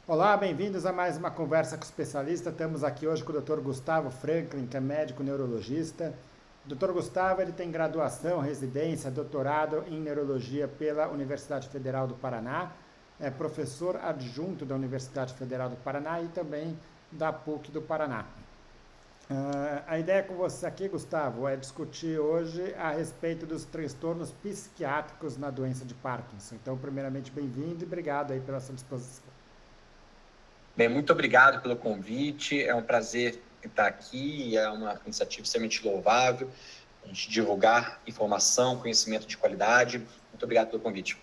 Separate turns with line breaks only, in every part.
Olá, bem-vindos a mais uma conversa com o especialista. Estamos aqui hoje com o Dr. Gustavo Franklin, que é médico neurologista. O Dr. Gustavo ele tem graduação, residência, doutorado em neurologia pela Universidade Federal do Paraná, é professor adjunto da Universidade Federal do Paraná e também da PUC do Paraná. A ideia com você aqui, Gustavo, é discutir hoje a respeito dos transtornos psiquiátricos na doença de Parkinson. Então, primeiramente, bem-vindo e obrigado aí pela sua disposição.
Bem, muito obrigado pelo convite, é um prazer estar aqui, é uma iniciativa extremamente louvável, a gente divulgar informação, conhecimento de qualidade. Muito obrigado pelo convite.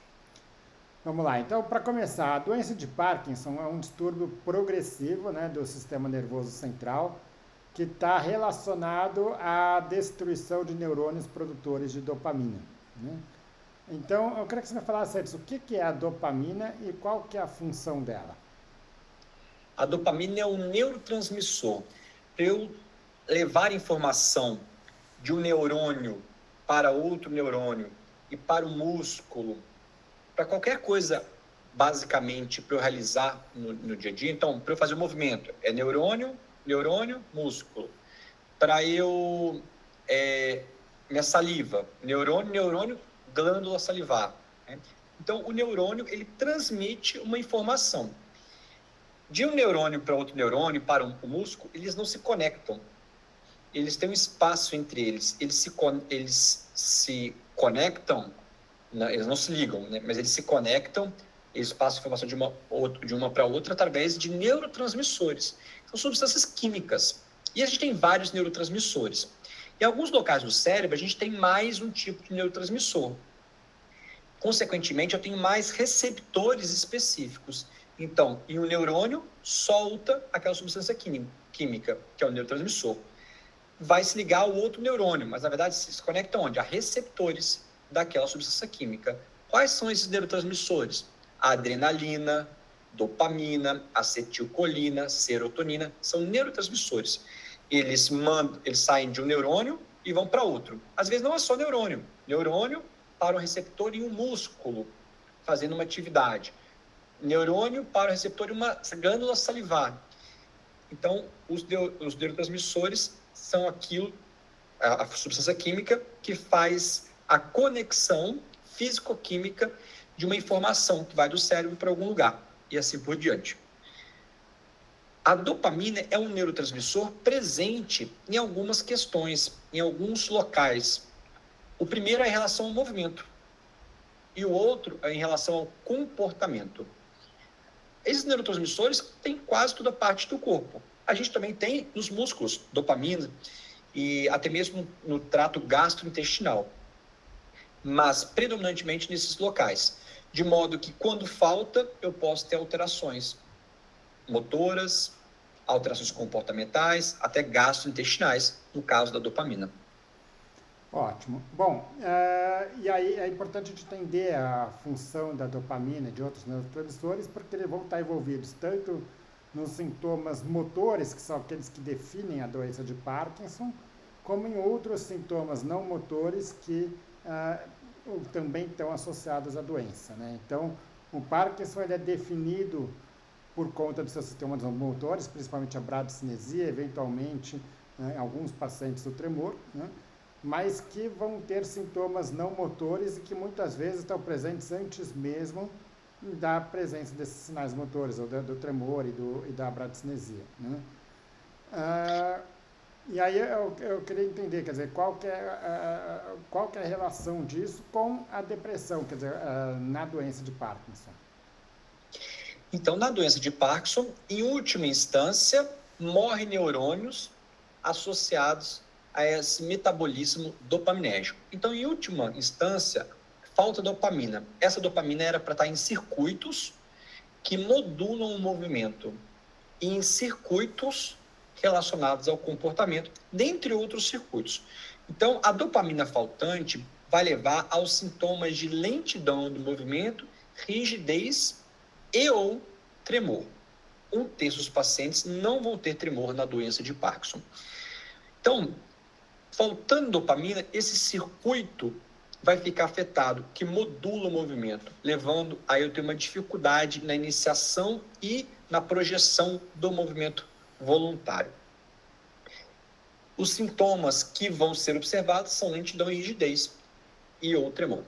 Vamos lá, então, para começar, a doença de Parkinson é um distúrbio progressivo, né, do sistema nervoso central que está relacionado à destruição de neurônios produtores de dopamina, né? Então, eu queria que você me falasse antes o que é a dopamina e qual que é a função dela.
A dopamina é um neurotransmissor. Para eu levar informação de um neurônio para outro neurônio e para o músculo, para qualquer coisa, basicamente, para eu realizar no dia a dia. Então, para eu fazer o movimento, é neurônio, músculo. Para eu, minha saliva, neurônio, glândula salivar, né? Então, o neurônio, ele transmite uma informação. De um neurônio para outro neurônio, para um músculo, eles não se conectam. Eles têm um espaço entre eles. Eles se conectam, eles não se ligam, né? Mas eles se conectam, eles passam informação de uma para outra através de neurotransmissores. São substâncias químicas. E a gente tem vários neurotransmissores. Em alguns locais do cérebro, a gente tem mais um tipo de neurotransmissor. Consequentemente, eu tenho mais receptores específicos. Então, e o neurônio solta aquela substância química, que é o neurotransmissor. Vai se ligar ao outro neurônio, mas na verdade se conecta onde? A receptores daquela substância química. Quais são esses neurotransmissores? A adrenalina, dopamina, acetilcolina, serotonina, são neurotransmissores. Eles saem de um neurônio e vão para outro. Às vezes não é só neurônio para um receptor em um músculo, fazendo uma atividade. Neurônio para o receptor em uma glândula salivar. Então, os neurotransmissores são a substância química que faz a conexão físico-química de uma informação que vai do cérebro para algum lugar, e assim por diante. A dopamina é um neurotransmissor presente em algumas questões, em alguns locais. O primeiro é em relação ao movimento, e o outro é em relação ao comportamento. Esses neurotransmissores têm quase toda a parte do corpo. A gente também tem nos músculos dopamina e até mesmo no trato gastrointestinal, mas predominantemente nesses locais, de modo que quando falta eu posso ter alterações motoras, alterações comportamentais, até gastrointestinais, no caso da dopamina.
Ótimo. Bom, e aí é importante a gente entender a função da dopamina e de outros neurotransmissores, porque eles vão estar envolvidos tanto nos sintomas motores, que são aqueles que definem a doença de Parkinson, como em outros sintomas não motores que também estão associados à doença, né? Então, o Parkinson ele é definido por conta dos seus sistemas motores, principalmente a bradicinesia, eventualmente, né, alguns pacientes o tremor, né? Mas que vão ter sintomas não motores e que muitas vezes estão presentes antes mesmo da presença desses sinais motores, ou do tremor e da bradicinesia, né? E aí eu queria entender, quer dizer, qual que é a relação disso com a depressão, quer dizer, na doença de Parkinson?
Então, na doença de Parkinson, em última instância, morrem neurônios associados a esse metabolismo dopaminérgico. Então, em última instância, falta dopamina. Essa dopamina era para estar em circuitos que modulam o movimento e em circuitos relacionados ao comportamento, dentre outros circuitos. Então, a dopamina faltante vai levar aos sintomas de lentidão do movimento, rigidez e ou tremor. Um terço dos pacientes não vão ter tremor na doença de Parkinson. Então, faltando dopamina, esse circuito vai ficar afetado, que modula o movimento, levando a eu ter uma dificuldade na iniciação e na projeção do movimento voluntário. Os sintomas que vão ser observados são lentidão e rigidez e ou tremor.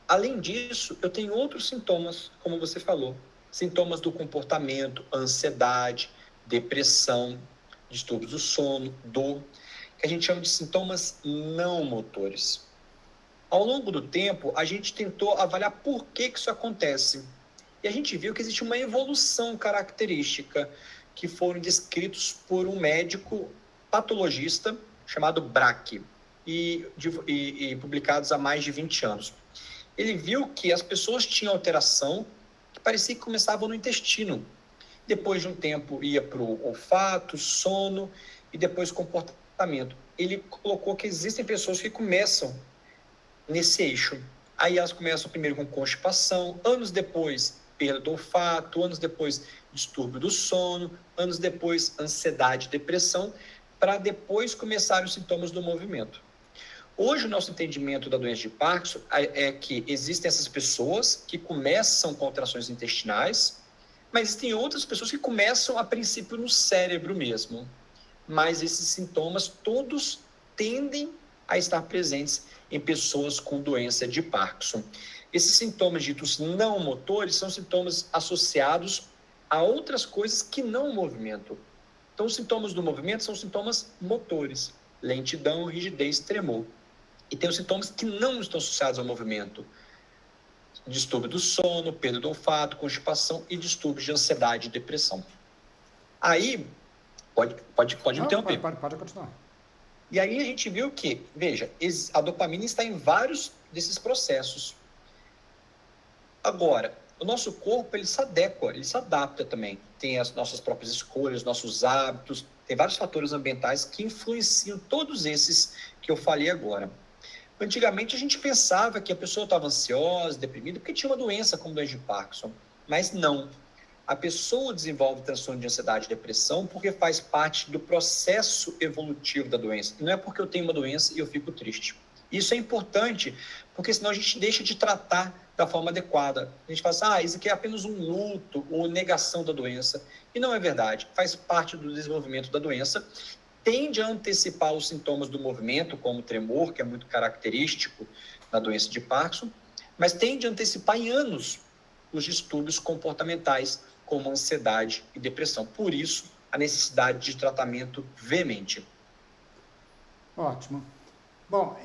Além disso, eu tenho outros sintomas, como você falou, sintomas do comportamento, ansiedade, depressão, distúrbios do sono, dor, que a gente chama de sintomas não motores. Ao longo do tempo, a gente tentou avaliar por que isso acontece. E a gente viu que existe uma evolução característica que foram descritos por um médico patologista chamado Braque e publicados há mais de 20 anos. Ele viu que as pessoas tinham alteração que parecia que começava no intestino. Depois de um tempo ia para o olfato, sono e depois comportamento. Ele colocou que existem pessoas que começam nesse eixo. Aí elas começam primeiro com constipação, anos depois perda do olfato, anos depois distúrbio do sono, anos depois ansiedade, depressão, para depois começarem os sintomas do movimento. Hoje, o nosso entendimento da doença de Parkinson é que existem essas pessoas que começam com alterações intestinais, mas existem outras pessoas que começam, a princípio, no cérebro mesmo. Mas esses sintomas todos tendem a estar presentes em pessoas com doença de Parkinson. Esses sintomas ditos não motores são sintomas associados a outras coisas que não o movimento. Então, os sintomas do movimento são sintomas motores, lentidão, rigidez, tremor. E tem os sintomas que não estão associados ao movimento. Distúrbio do sono, perda do olfato, constipação e distúrbios de ansiedade e depressão. Aí, pode interromper.
Pode continuar.
E aí a gente viu que, veja, a dopamina está em vários desses processos. Agora, o nosso corpo, ele se adequa, ele se adapta também. Tem as nossas próprias escolhas, nossos hábitos, tem vários fatores ambientais que influenciam todos esses que eu falei agora. Antigamente, a gente pensava que a pessoa estava ansiosa, deprimida, porque tinha uma doença como doença de Parkinson. Mas não. A pessoa desenvolve transtorno de ansiedade e depressão porque faz parte do processo evolutivo da doença. E não é porque eu tenho uma doença e eu fico triste. Isso é importante, porque senão a gente deixa de tratar da forma adequada. A gente fala assim, isso aqui é apenas um luto ou negação da doença. E não é verdade. Faz parte do desenvolvimento da doença. Tende a antecipar os sintomas do movimento, como o tremor, que é muito característico da doença de Parkinson, mas tende a antecipar em anos os distúrbios comportamentais, como ansiedade e depressão. Por isso, a necessidade de tratamento veemente.
Ótimo. Bom,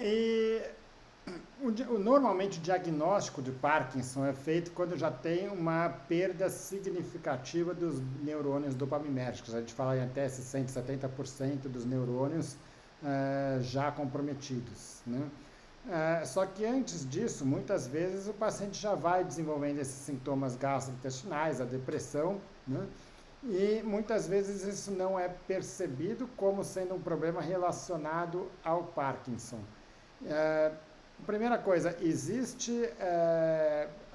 normalmente o diagnóstico de Parkinson é feito quando já tem uma perda significativa dos neurônios dopaminérgicos. A gente fala em até 60%, 70% dos neurônios já comprometidos, né? Só que antes disso, muitas vezes o paciente já vai desenvolvendo esses sintomas gastrointestinais, a depressão, né? E muitas vezes isso não é percebido como sendo um problema relacionado ao Parkinson. Primeira coisa, existe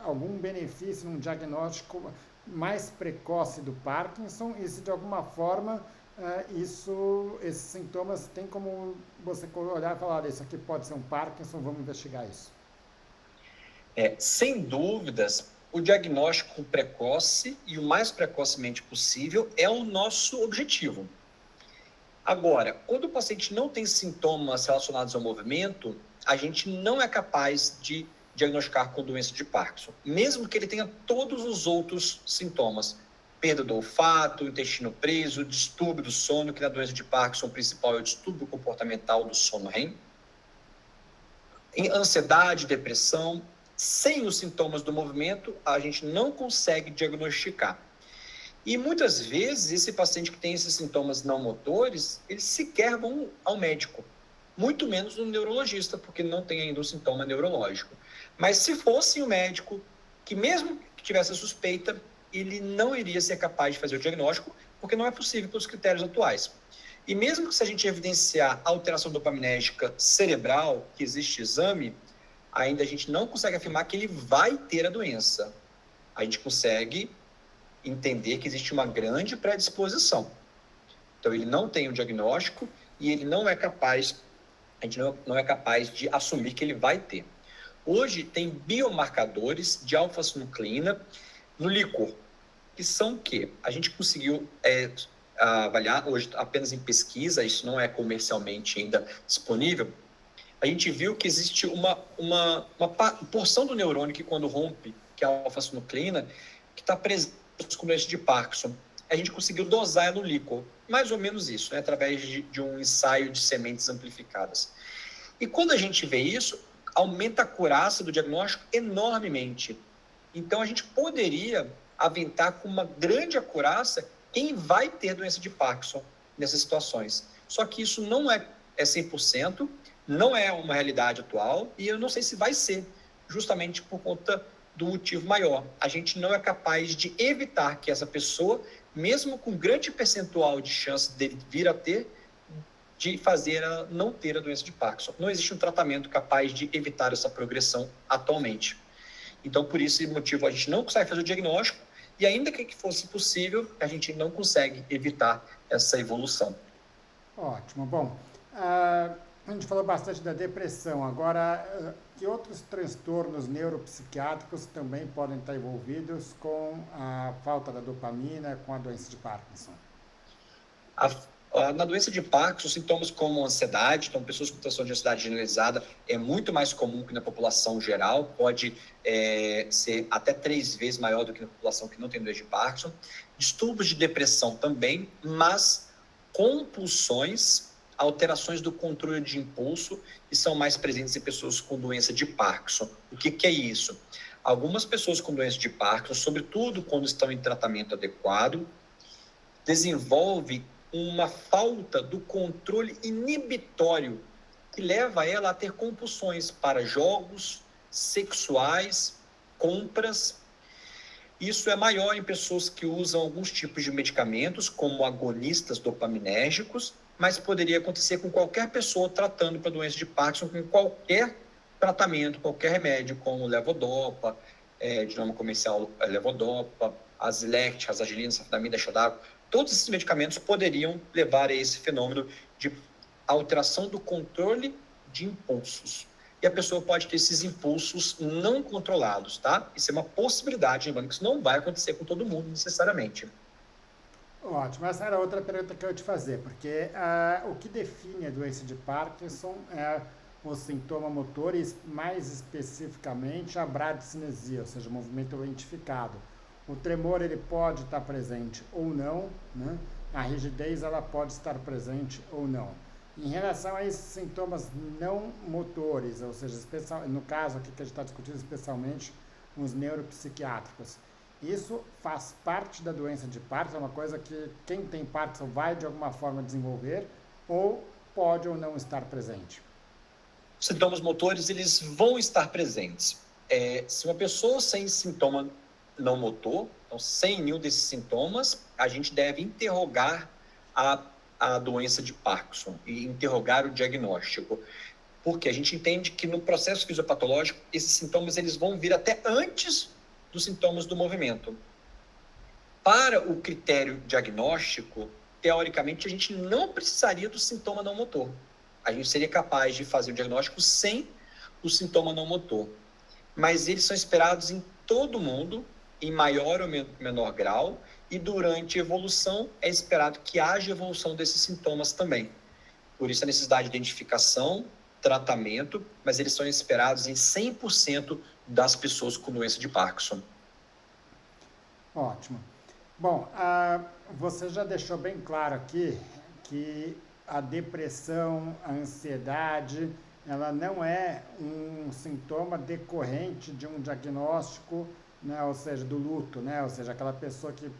algum benefício num diagnóstico mais precoce do Parkinson? E se de alguma forma esses sintomas tem como você olhar e falar, isso aqui pode ser um Parkinson, vamos investigar isso?
Sem dúvidas, o diagnóstico precoce e o mais precocemente possível é o nosso objetivo. Agora, quando o paciente não tem sintomas relacionados ao movimento, a gente não é capaz de diagnosticar com doença de Parkinson, mesmo que ele tenha todos os outros sintomas. Perda do olfato, intestino preso, distúrbio do sono, que na doença de Parkinson o principal é o distúrbio comportamental do sono REM. Ansiedade, depressão, sem os sintomas do movimento, a gente não consegue diagnosticar. E muitas vezes, esse paciente que tem esses sintomas não motores, eles sequer vão ao médico, muito menos no neurologista, porque não tem ainda um sintoma neurológico. Mas se fosse o médico, que mesmo que tivesse a suspeita, ele não iria ser capaz de fazer o diagnóstico, porque não é possível pelos critérios atuais. E mesmo que se a gente evidenciar alteração dopaminérgica cerebral, que existe exame, ainda a gente não consegue afirmar que ele vai ter a doença. A gente consegue entender que existe uma grande predisposição. Então, ele não tem o diagnóstico e ele não é capaz a gente não é capaz de assumir que ele vai ter. Hoje tem biomarcadores de alfa-sinucleína no licor, que são o quê? A gente conseguiu avaliar hoje apenas em pesquisa, isso não é comercialmente ainda disponível. A gente viu que existe uma porção do neurônio que quando rompe, que é a alfa-sinucleína, que está presente com doença de Parkinson. A gente conseguiu dosar no líquor, mais ou menos isso, né, através de um ensaio de sementes amplificadas. E quando a gente vê isso, aumenta a acurácia do diagnóstico enormemente. Então, a gente poderia aventar com uma grande acurácia quem vai ter doença de Parkinson nessas situações. Só que isso não é 100%, não é uma realidade atual, e eu não sei se vai ser, justamente por conta do motivo maior. A gente não é capaz de evitar que essa pessoa, mesmo com grande percentual de chance dele vir a ter, de fazer a não ter a doença de Parkinson. Não existe um tratamento capaz de evitar essa progressão atualmente. Então, por esse motivo, a gente não consegue fazer o diagnóstico e ainda que fosse possível, a gente não consegue evitar essa evolução.
Ótimo. Bom, a gente falou bastante da depressão. Agora, que outros transtornos neuropsiquiátricos também podem estar envolvidos com a falta da dopamina, com a doença de Parkinson?
Na doença de Parkinson, sintomas como ansiedade, então pessoas com transtorno de ansiedade generalizada é muito mais comum que na população geral, pode ser até 3 vezes maior do que na população que não tem doença de Parkinson. Distúrbios de depressão também, mas compulsões, alterações do controle de impulso, que são mais presentes em pessoas com doença de Parkinson. O que é isso? Algumas pessoas com doença de Parkinson, sobretudo quando estão em tratamento adequado, desenvolvem uma falta do controle inibitório que leva ela a ter compulsões para jogos sexuais, compras. Isso é maior em pessoas que usam alguns tipos de medicamentos, como agonistas dopaminérgicos, mas poderia acontecer com qualquer pessoa tratando para doença de Parkinson, com qualquer tratamento, qualquer remédio, como levodopa, de nome comercial levodopa, Azilect, azargilina, safenamida, xadago. Todos esses medicamentos poderiam levar a esse fenômeno de alteração do controle de impulsos. E a pessoa pode ter esses impulsos não controlados, tá? Isso é uma possibilidade, lembrando que isso não vai acontecer com todo mundo necessariamente.
Ótimo, essa era outra pergunta que eu ia te fazer, porque o que define a doença de Parkinson é o sintoma motor e mais especificamente a bradicinesia, ou seja, o movimento lentificado. O tremor ele pode estar presente ou não, né? A rigidez ela pode estar presente ou não. Em relação a esses sintomas não motores, ou seja, no caso aqui que a gente está discutindo especialmente os neuropsiquiátricos, isso faz parte da doença de Parkinson, é uma coisa que quem tem Parkinson vai de alguma forma desenvolver ou pode ou não estar presente?
Os sintomas motores eles vão estar presentes. Se uma pessoa sem sintoma não motor, então sem nenhum desses sintomas, a gente deve interrogar a doença de Parkinson e interrogar o diagnóstico. Porque a gente entende que no processo fisiopatológico, esses sintomas eles vão vir até antes dos sintomas do movimento. Para o critério diagnóstico, teoricamente, a gente não precisaria do sintoma não motor. A gente seria capaz de fazer o diagnóstico sem o sintoma não motor. Mas eles são esperados em todo mundo, em maior ou menor grau, e durante a evolução é esperado que haja evolução desses sintomas também. Por isso a necessidade de identificação, tratamento, mas eles são esperados em 100% das pessoas com doença de Parkinson.
Ótimo. Bom, você já deixou bem claro aqui que a depressão, a ansiedade, ela não é um sintoma decorrente de um diagnóstico, né, ou seja, do luto, né, ou seja, aquela pessoa que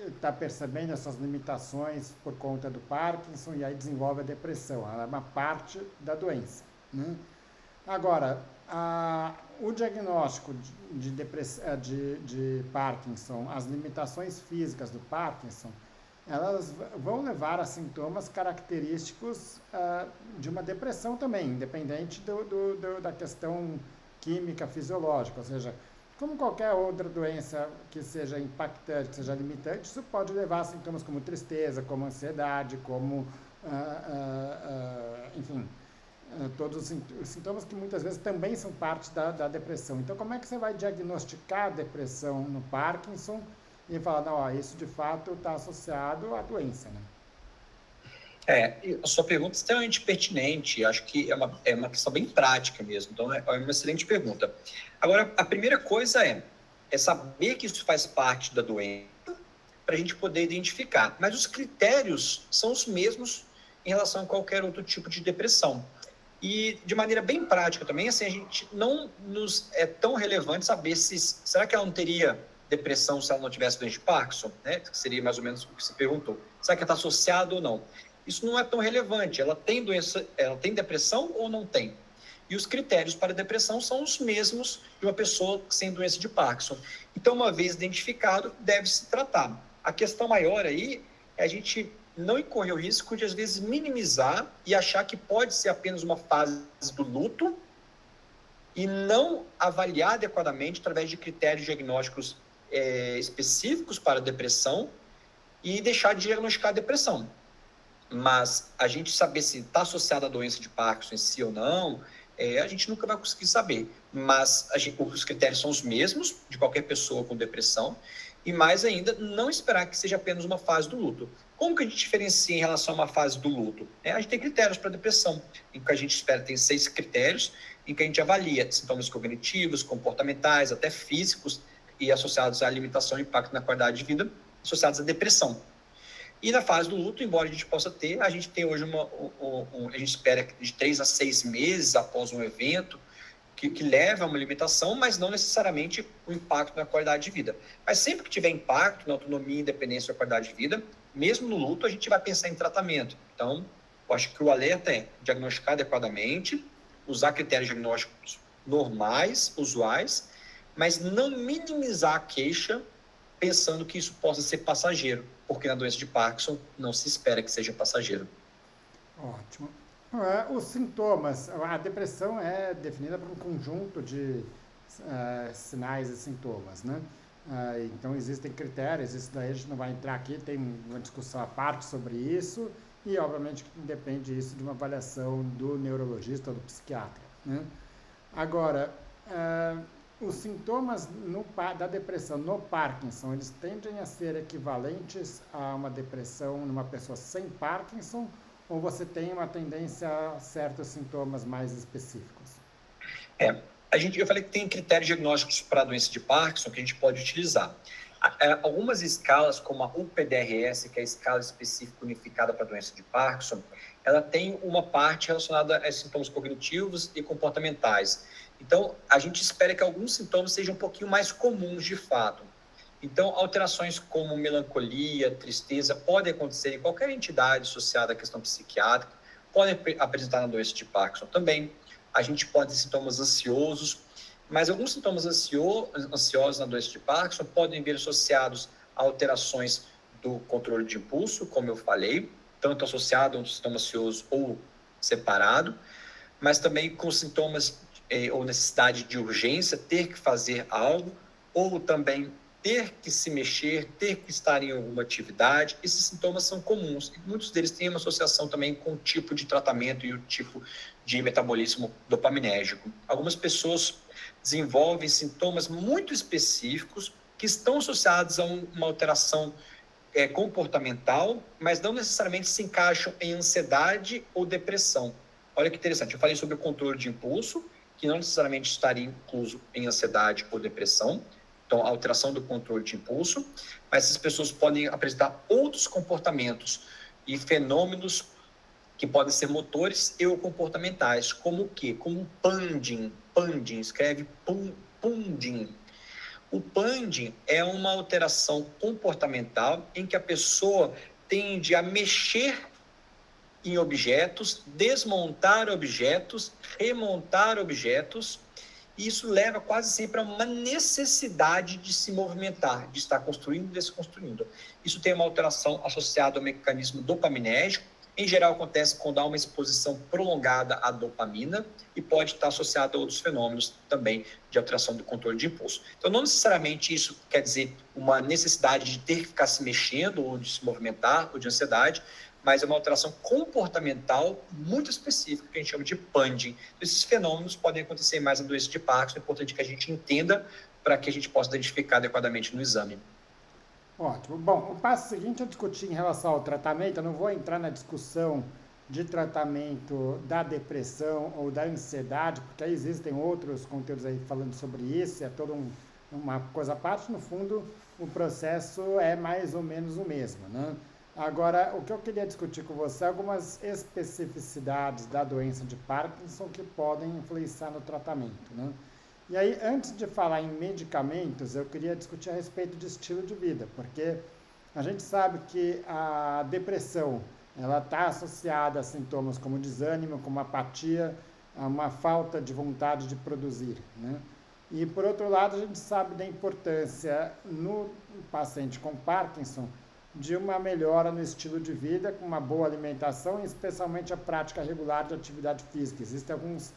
está percebendo essas limitações por conta do Parkinson e aí desenvolve a depressão. Ela é uma parte da doença, né? Agora, o diagnóstico de Parkinson, as limitações físicas do Parkinson, elas vão levar a sintomas característicos de uma depressão também, independente da questão química, fisiológica, ou seja, como qualquer outra doença que seja impactante, que seja limitante, isso pode levar a sintomas como tristeza, como ansiedade, como, enfim, todos os sintomas que muitas vezes também são parte da depressão. Então, como é que você vai diagnosticar a depressão no Parkinson e falar, não, ó, isso de fato está associado à doença, né?
A sua pergunta é extremamente pertinente, acho que é uma questão bem prática mesmo, então é uma excelente pergunta. Agora, a primeira coisa é saber que isso faz parte da doença para a gente poder identificar, mas os critérios são os mesmos em relação a qualquer outro tipo de depressão. E de maneira bem prática também, assim, a gente não nos é tão relevante saber será que ela não teria depressão se ela não tivesse doença de Parkinson, né? Que seria mais ou menos o que você perguntou. Será que está associado ou não? Isso não é tão relevante. Ela tem depressão ou não tem? E os critérios para depressão são os mesmos de uma pessoa sem doença de Parkinson. Então, uma vez identificado, deve-se tratar. A questão maior aí é a gente não incorrer o risco de, às vezes, minimizar e achar que pode ser apenas uma fase do luto e não avaliar adequadamente através de critérios diagnósticos específicos para a depressão e deixar de diagnosticar a depressão. Mas a gente saber se está associado à doença de Parkinson em si ou não, a gente nunca vai conseguir saber. Mas os critérios são os mesmos de qualquer pessoa com depressão e, mais ainda, não esperar que seja apenas uma fase do luto. Como que a gente diferencia em relação a uma fase do luto? A gente tem critérios para depressão, em que a gente espera, tem 6 critérios, em que a gente avalia sintomas cognitivos, comportamentais, até físicos, e associados à alimentação e impacto na qualidade de vida, associados à depressão. E na fase do luto, embora a gente possa ter, a gente tem hoje a gente espera de 3 a 6 meses após um evento que leva a uma limitação, mas não necessariamente o impacto na qualidade de vida. Mas sempre que tiver impacto na autonomia, independência e qualidade de vida, mesmo no luto, a gente vai pensar em tratamento. Então, eu acho que o alerta é diagnosticar adequadamente, usar critérios diagnósticos normais, usuais, mas não minimizar a queixa pensando que isso possa ser passageiro, porque na doença de Parkinson não se espera que seja passageiro.
Ótimo. Os sintomas, a depressão é definida por um conjunto de sinais e sintomas, né? Então existem critérios, isso daí a gente não vai entrar aqui, tem uma discussão à parte sobre isso e obviamente depende isso de uma avaliação do neurologista ou do psiquiatra, né? Agora, os sintomas da depressão no Parkinson, eles tendem a ser equivalentes a uma depressão numa pessoa sem Parkinson, ou você tem uma tendência a certos sintomas mais específicos?
Eu falei que tem critérios diagnósticos para a doença de Parkinson que a gente pode utilizar. Algumas escalas, como a UPDRS, que é a escala específica unificada para a doença de Parkinson, ela tem uma parte relacionada a sintomas cognitivos e comportamentais. Então, a gente espera que alguns sintomas sejam um pouquinho mais comuns de fato. Então, alterações como melancolia, tristeza, podem acontecer em qualquer entidade associada à questão psiquiátrica, podem apresentar na doença de Parkinson também. A gente pode ter sintomas ansiosos, mas alguns sintomas ansiosos na doença de Parkinson podem vir associados a alterações do controle de impulso, como eu falei, tanto associado a um sintoma ansioso ou separado, mas também com sintomas ou necessidade de urgência, ter que fazer algo, ou também ter que se mexer, ter que estar em alguma atividade. Esses sintomas são comuns e muitos deles têm uma associação também com o tipo de tratamento e o tipo de metabolismo dopaminérgico. Algumas pessoas desenvolvem sintomas muito específicos que estão associados a uma alteração comportamental, mas não necessariamente se encaixam em ansiedade ou depressão. Olha que interessante, eu falei sobre o controle de impulso, que não necessariamente estaria incluso em ansiedade ou depressão, então alteração do controle de impulso, mas essas pessoas podem apresentar outros comportamentos e fenômenos que podem ser motores e ou comportamentais, como o quê? Como o panding, escreve punding. O panding é uma alteração comportamental em que a pessoa tende a mexer em objetos, desmontar objetos, remontar objetos, e isso leva quase sempre a uma necessidade de se movimentar, de estar construindo e desconstruindo. Isso tem uma alteração associada ao mecanismo dopaminérgico. Em geral, acontece quando há uma exposição prolongada à dopamina e pode estar associado a outros fenômenos também de alteração do controle de impulso. Então, não necessariamente isso quer dizer uma necessidade de ter que ficar se mexendo ou de se movimentar ou de ansiedade, mas é uma alteração comportamental muito específica, que a gente chama de PAND. Esses fenômenos podem acontecer mais na doença de Parkinson, é importante que a gente entenda para que a gente possa identificar adequadamente no exame.
Ótimo. Bom, o passo seguinte é discutir em relação ao tratamento. Eu não vou entrar na discussão de tratamento da depressão ou da ansiedade, porque aí existem outros conteúdos aí falando sobre isso, é toda uma coisa à parte. No fundo, o processo é mais ou menos o mesmo, né? Agora, o que eu queria discutir com você é algumas especificidades da doença de Parkinson que podem influenciar no tratamento, né? E aí, antes de falar em medicamentos, eu queria discutir a respeito de estilo de vida, porque a gente sabe que a depressão, ela está associada a sintomas como desânimo, como apatia, a uma falta de vontade de produzir, né? E, por outro lado, a gente sabe da importância no paciente com Parkinson de uma melhora no estilo de vida, com uma boa alimentação e especialmente a prática regular de atividade física. Existem alguns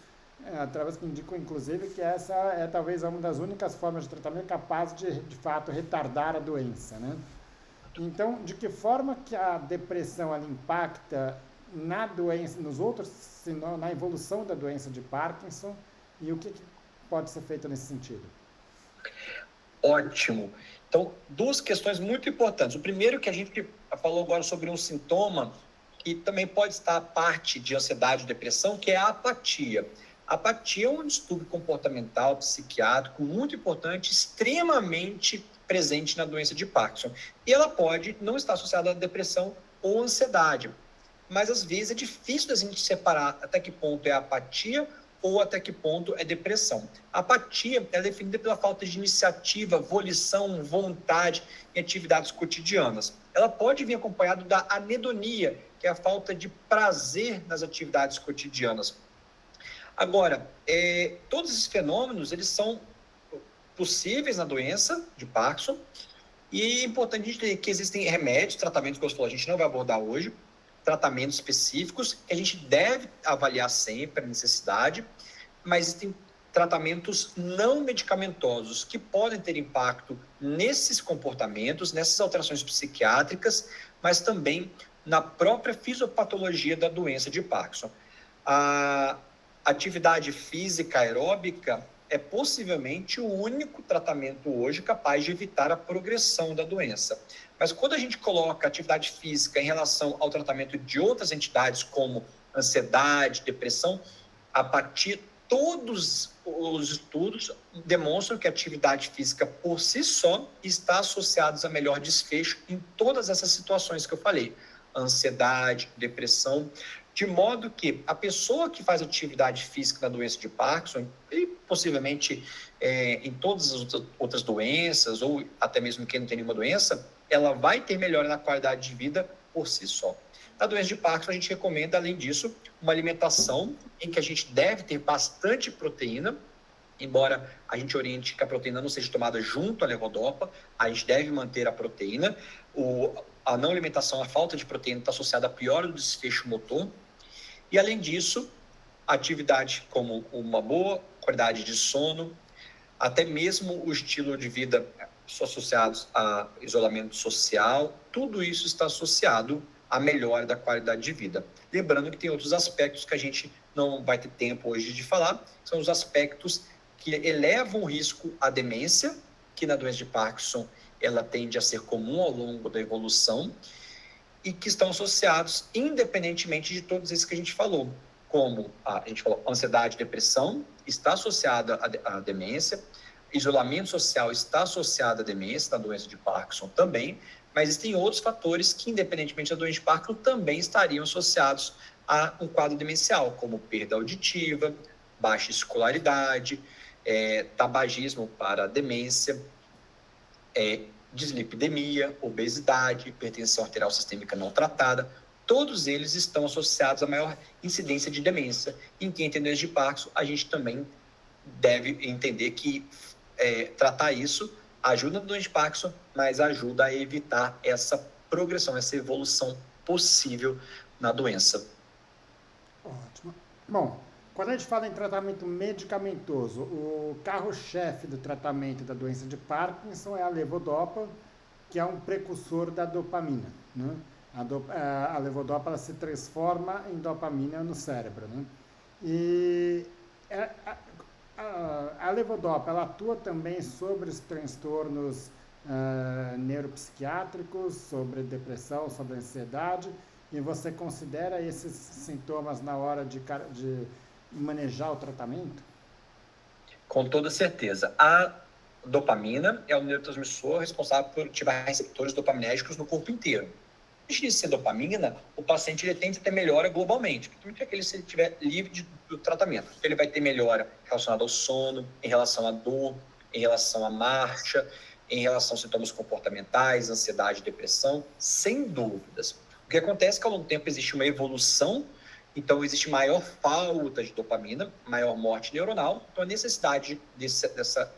através que indicam, inclusive, que essa é talvez uma das únicas formas de tratamento capaz de fato, retardar a doença, né? Então, de que forma que a depressão ela impacta na doença, nos outros, na evolução da doença de Parkinson e o que pode ser feito nesse sentido?
Ótimo. Então, duas questões muito importantes. O primeiro que a gente falou agora sobre um sintoma que também pode estar parte de ansiedade e depressão, que é a apatia. A apatia é um distúrbio comportamental, psiquiátrico, muito importante, extremamente presente na doença de Parkinson. E ela pode não estar associada à depressão ou ansiedade, mas às vezes é difícil da gente separar até que ponto é apatia ou até que ponto é depressão. A apatia é definida pela falta de iniciativa, volição, vontade em atividades cotidianas. Ela pode vir acompanhada da anedonia, que é a falta de prazer nas atividades cotidianas. Agora, todos esses fenômenos, eles são possíveis na doença de Parkinson, e é importante a gente entender que existem remédios, tratamentos que eu falei, a gente não vai abordar hoje, tratamentos específicos que a gente deve avaliar sempre a necessidade, mas existem tratamentos não medicamentosos que podem ter impacto nesses comportamentos, nessas alterações psiquiátricas, mas também na própria fisiopatologia da doença de Parkinson. A atividade física aeróbica é possivelmente o único tratamento hoje capaz de evitar a progressão da doença. Mas quando a gente coloca atividade física em relação ao tratamento de outras entidades, como ansiedade, depressão, apatia, todos os estudos demonstram que a atividade física por si só está associada a melhor desfecho em todas essas situações que eu falei. Ansiedade, depressão, de modo que a pessoa que faz atividade física na doença de Parkinson, e possivelmente em todas as outras doenças, ou até mesmo quem não tem nenhuma doença, ela vai ter melhora na qualidade de vida por si só. Na doença de Parkinson, a gente recomenda, além disso, uma alimentação em que a gente deve ter bastante proteína, embora a gente oriente que a proteína não seja tomada junto à levodopa, a gente deve manter a proteína. A não alimentação, a falta de proteína está associada a pior desfecho motor. E, além disso, atividade como uma boa qualidade de sono, até mesmo o estilo de vida associados a isolamento social, tudo isso está associado à melhora da qualidade de vida. Lembrando que tem outros aspectos que a gente não vai ter tempo hoje de falar, são os aspectos que elevam o risco à demência, que na doença de Parkinson ela tende a ser comum ao longo da evolução, e que estão associados independentemente de todos esses que a gente falou, como a gente falou, ansiedade, depressão está associada à demência, isolamento social está associado à demência, na doença de Parkinson também, mas existem outros fatores que, independentemente da doença de Parkinson, também estariam associados a um quadro demencial, como perda auditiva, baixa escolaridade, tabagismo para a demência, dislipidemia, obesidade, hipertensão arterial sistêmica não tratada, todos eles estão associados a maior incidência de demência. Em quem tem doença de Parkinson, a gente também deve entender que tratar isso ajuda na doença de Parkinson, mas ajuda a evitar essa progressão, essa evolução possível na doença.
Ótimo. Bom, quando a gente fala em tratamento medicamentoso, o carro-chefe do tratamento da doença de Parkinson é a levodopa, que é um precursor da dopamina, né? A levodopa ela se transforma em dopamina no cérebro, né? E é, a levodopa ela atua também sobre os transtornos neuropsiquiátricos, sobre depressão, sobre ansiedade, e você considera esses sintomas na hora de manejar o tratamento?
Com toda certeza. A dopamina é o neurotransmissor responsável por ativar receptores dopaminérgicos no corpo inteiro. Antes de ser dopamina, o paciente ele tende a ter melhora globalmente, principalmente se ele estiver livre do tratamento. Ele vai ter melhora relacionada ao sono, em relação à dor, em relação à marcha, em relação a sintomas comportamentais, ansiedade, depressão, sem dúvidas. O que acontece é que ao longo do tempo existe uma evolução, então existe maior falta de dopamina, maior morte neuronal, então a necessidade dessa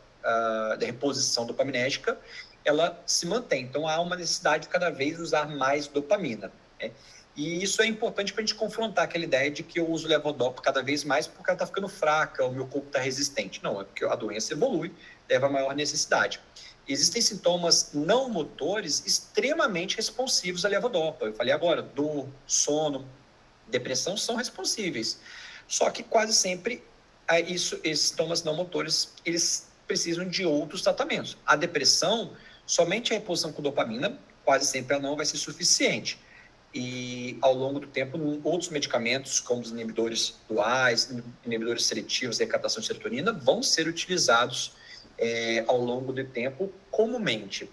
reposição dopaminérgica ela se mantém. Então, há uma necessidade de cada vez usar mais dopamina, né? E isso é importante para a gente confrontar aquela ideia de que eu uso levodopa cada vez mais porque ela está ficando fraca, o meu corpo está resistente. Não, é porque a doença evolui, leva a maior necessidade. Existem sintomas não motores extremamente responsivos à levodopa. Eu falei agora, dor, sono, depressão são responsíveis. Só que quase sempre esses sintomas não motores, eles precisam de outros tratamentos. A depressão, somente a reposição com dopamina, quase sempre ela não vai ser suficiente. E, ao longo do tempo, outros medicamentos, como os inibidores duais, inibidores seletivos da recaptação de serotonina, vão ser utilizados ao longo do tempo comumente.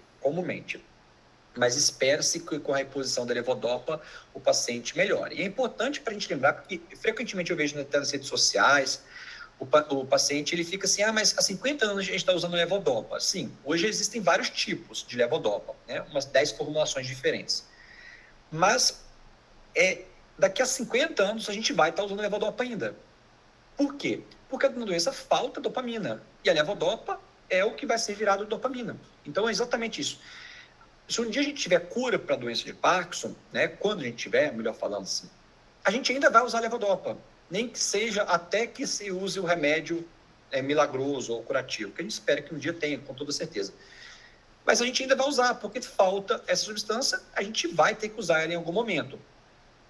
Mas espera-se que com a reposição da levodopa o paciente melhore. E é importante para a gente lembrar, porque frequentemente eu vejo nas redes sociais, o paciente ele fica assim, mas há 50 anos a gente está usando levodopa. Sim, hoje existem vários tipos de levodopa, né? Umas 10 formulações diferentes. Mas daqui a 50 anos a gente vai estar usando levodopa ainda. Por quê? Porque na doença falta dopamina. E a levodopa é o que vai ser virado dopamina. Então é exatamente isso. Se um dia a gente tiver cura para a doença de Parkinson, né? Quando a gente tiver, melhor falando assim, a gente ainda vai usar levodopa. Nem que seja até que se use o remédio milagroso ou curativo, que a gente espera que um dia tenha, com toda certeza. Mas a gente ainda vai usar, porque falta essa substância, a gente vai ter que usar ela em algum momento.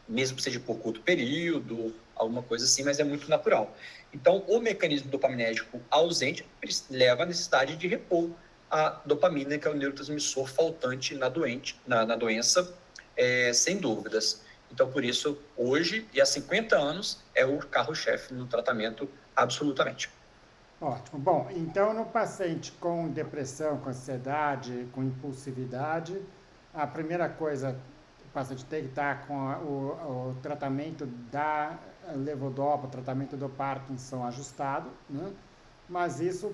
Mesmo que seja por curto período, alguma coisa assim, mas é muito natural. Então, o mecanismo dopaminérgico ausente leva à necessidade de repor a dopamina, que é o neurotransmissor faltante na doença, sem dúvidas. Então, por isso, hoje e há 50 anos, é o carro-chefe no tratamento, absolutamente.
Ótimo. Bom, então no paciente com depressão, com ansiedade, com impulsividade, a primeira coisa, o paciente tem que estar com o tratamento da levodopa, o tratamento do Parkinson ajustado, né? Mas isso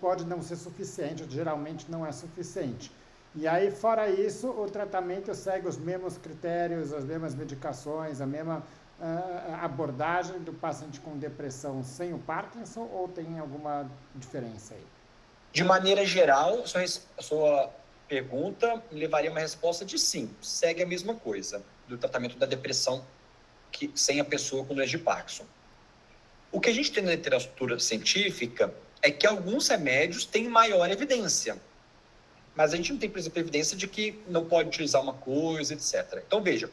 pode não ser suficiente, geralmente não é suficiente. E aí, fora isso, o tratamento segue os mesmos critérios, as mesmas medicações, a mesma abordagem do paciente com depressão sem o Parkinson, ou tem alguma diferença aí?
De maneira geral, a sua pergunta levaria uma resposta de sim, segue a mesma coisa do tratamento da depressão sem a pessoa com doença de Parkinson. O que a gente tem na literatura científica é que alguns remédios têm maior evidência, mas a gente não tem, por exemplo, evidência de que não pode utilizar uma coisa, etc. Então, veja,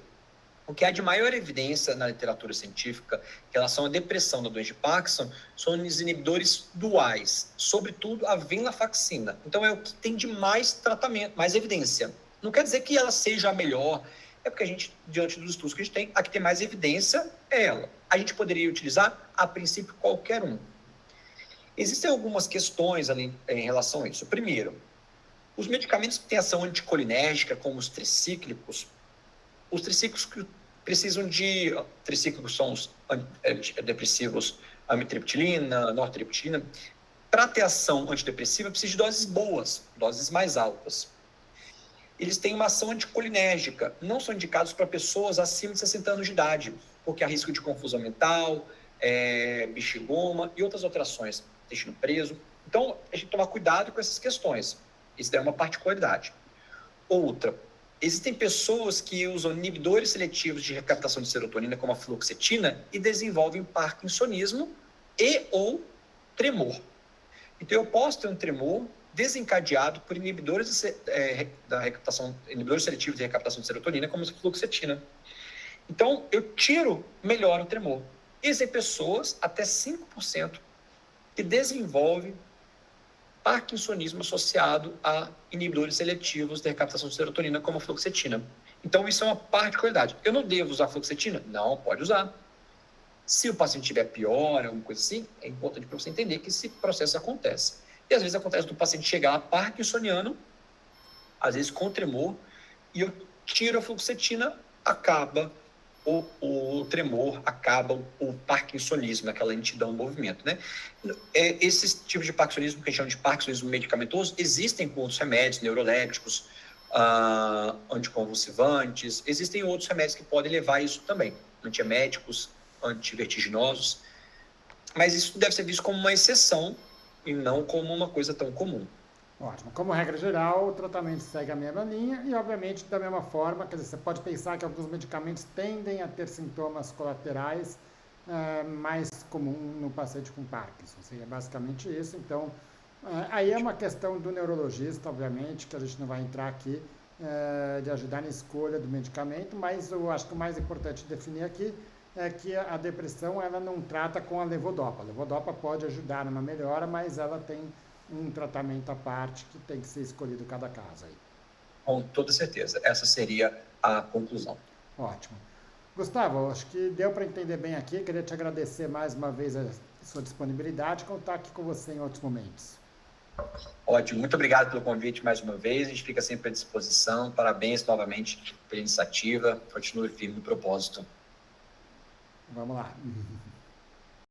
o que há de maior evidência na literatura científica em relação à depressão da doença de Parkinson são os inibidores duais, sobretudo a venlafaxina. Então, é o que tem de mais tratamento, mais evidência. Não quer dizer que ela seja a melhor, é porque a gente, diante dos estudos que a gente tem, a que tem mais evidência é ela. A gente poderia utilizar, a princípio, qualquer um. Existem algumas questões ali em relação a isso. Primeiro, os medicamentos que têm ação anticolinérgica, como os tricíclicos precisam de... Tricíclicos são os depressivos amitriptilina, nortriptilina. Para ter ação antidepressiva, precisa de doses boas, doses mais altas. Eles têm uma ação anticolinérgica, não são indicados para pessoas acima de 60 anos de idade, porque há risco de confusão mental, bexigoma e outras alterações, intestino preso. Então, a gente tem que tomar cuidado com essas questões. Isso é uma particularidade. Outra, existem pessoas que usam inibidores seletivos de recaptação de serotonina, como a fluoxetina, e desenvolvem parkinsonismo e ou tremor. Então, eu posso ter um tremor desencadeado por inibidores inibidores seletivos de recaptação de serotonina, como a fluoxetina. Então, eu melhoro o tremor. Existem pessoas, até 5%, que desenvolvem parkinsonismo associado a inibidores seletivos de recaptação de serotonina, como a fluoxetina. Então, isso é uma particularidade. Eu não devo usar fluoxetina? Não, pode usar. Se o paciente tiver pior, alguma coisa assim, é importante para você entender que esse processo acontece. E às vezes acontece do paciente chegar a parkinsoniano, às vezes com tremor, e eu tiro a fluoxetina, acaba o tremor, acaba o parkinsonismo, aquela lentidão do movimento, né? Esses tipos de parkinsonismo, que a gente chama de parkinsonismo medicamentoso, existem com outros remédios neurolépticos, anticonvulsivantes, existem outros remédios que podem levar a isso também, antieméticos, antivertiginosos, mas isso deve ser visto como uma exceção e não como uma coisa tão comum.
Ótimo. Como regra geral, o tratamento segue a mesma linha e, obviamente, da mesma forma, quer dizer, você pode pensar que alguns medicamentos tendem a ter sintomas colaterais mais comum no paciente com Parkinson. É basicamente isso. Então, aí é uma questão do neurologista, obviamente, que a gente não vai entrar aqui, de ajudar na escolha do medicamento, mas eu acho que o mais importante definir aqui é que a depressão ela não trata com a levodopa. A levodopa pode ajudar numa melhora, mas ela tem um tratamento à parte que tem que ser escolhido cada caso aí.
Com toda certeza. Essa seria a conclusão.
Ótimo. Gustavo, acho que deu para entender bem aqui. Queria te agradecer mais uma vez a sua disponibilidade e contar aqui com você em outros momentos.
Ótimo. Muito obrigado pelo convite mais uma vez. A gente fica sempre à disposição. Parabéns novamente pela iniciativa. Continue firme no propósito.
Vamos lá.